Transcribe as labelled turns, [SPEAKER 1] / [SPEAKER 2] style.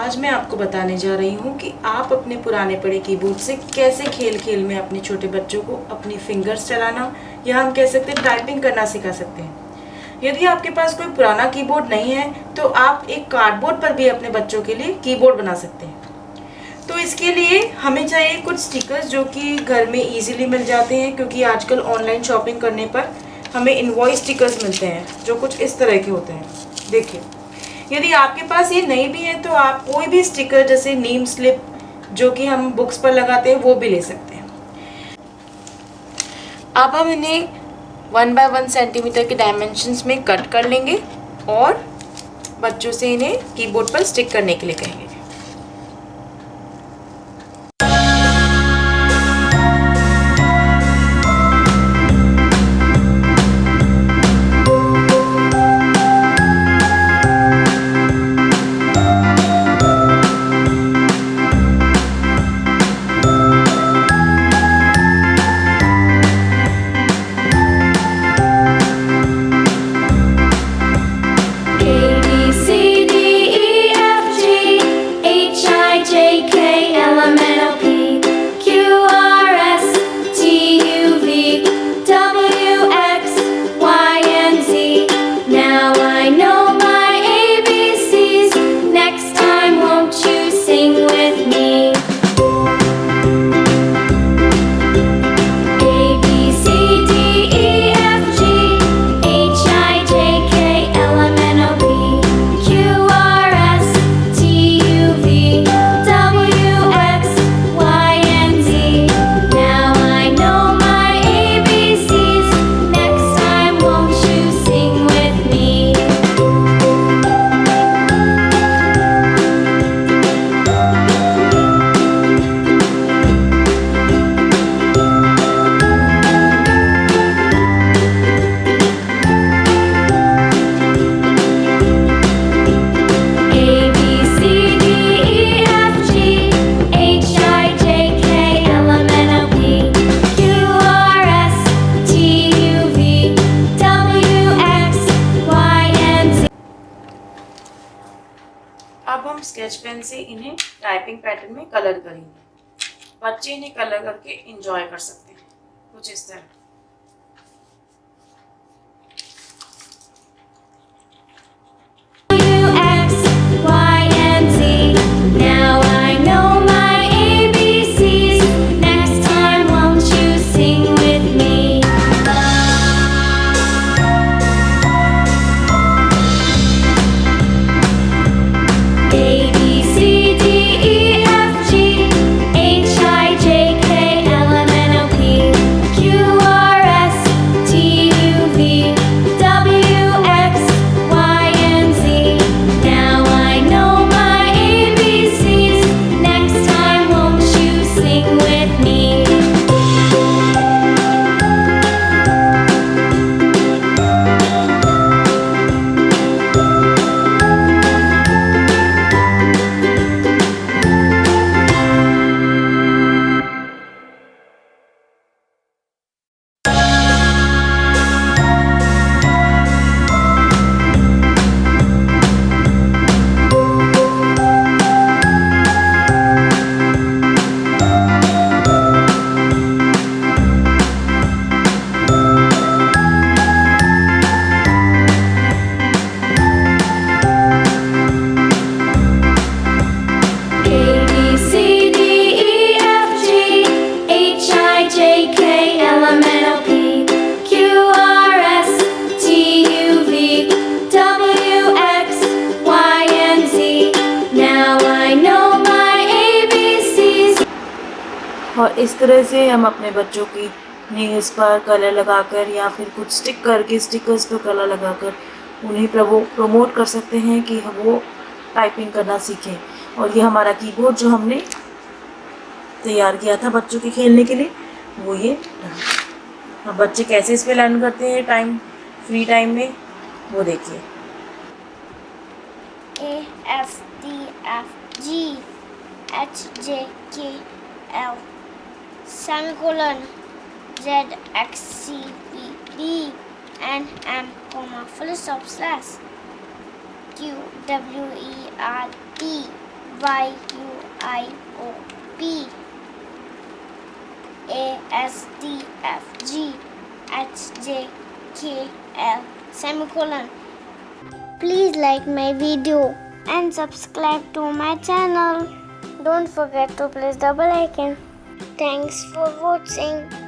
[SPEAKER 1] आज मैं आपको बताने जा रही हूँ कि आप अपने पुराने पड़े कीबोर्ड से कैसे खेल खेल में अपने छोटे बच्चों को अपनी फिंगर्स चलाना या हम कह सकते हैं टाइपिंग करना सिखा सकते हैं। यदि आपके पास कोई पुराना कीबोर्ड नहीं है तो आप एक कार्डबोर्ड पर भी अपने बच्चों के लिए कीबोर्ड बना सकते हैं। तो इसके लिए हमें चाहिए कुछ स्टिकर्स जो कि घर में इजीली मिल जाते हैं, क्योंकि आजकल ऑनलाइन शॉपिंग करने पर हमें इनवॉइस स्टिकर्स मिलते हैं जो कुछ इस तरह के होते हैं। देखिए, यदि आपके पास ये नहीं भी है तो आप कोई भी स्टिकर जैसे नेम स्लिप जो कि हम बुक्स पर लगाते हैं वो भी ले सकते हैं। अब हम इन्हें 1 बाय 1 सेंटीमीटर के डायमेंशंस में कट कर लेंगे और बच्चों से इन्हें कीबोर्ड पर स्टिक करने के लिए कहेंगे। अब हम स्केच पेन से इन्हें टाइपिंग पैटर्न में कलर करेंगे। बच्चे इन्हें कलर करके एंजॉय कर सकते हैं कुछ इस तरह। और इस तरह से हम अपने बच्चों की नेल्स पर कलर लगाकर या फिर कुछ स्टिक करके स्टिकर्स पर कलर लगाकर उन्हें प्रमोट कर सकते हैं कि वो टाइपिंग करना सीखें। और ये हमारा कीबोर्ड जो हमने तैयार किया था बच्चों के खेलने के लिए वो ये रहा। अब बच्चे कैसे इस पे लर्न करते हैं फ्री टाइम में वो देखिए।
[SPEAKER 2] AFDFGHJKL semicolon ZXCPDNM full stop slash QWERTY Y U I O P A S T F G H J K L semicolon. Please like my video and subscribe to my channel. Don't forget to press the bell icon. Thanks for watching.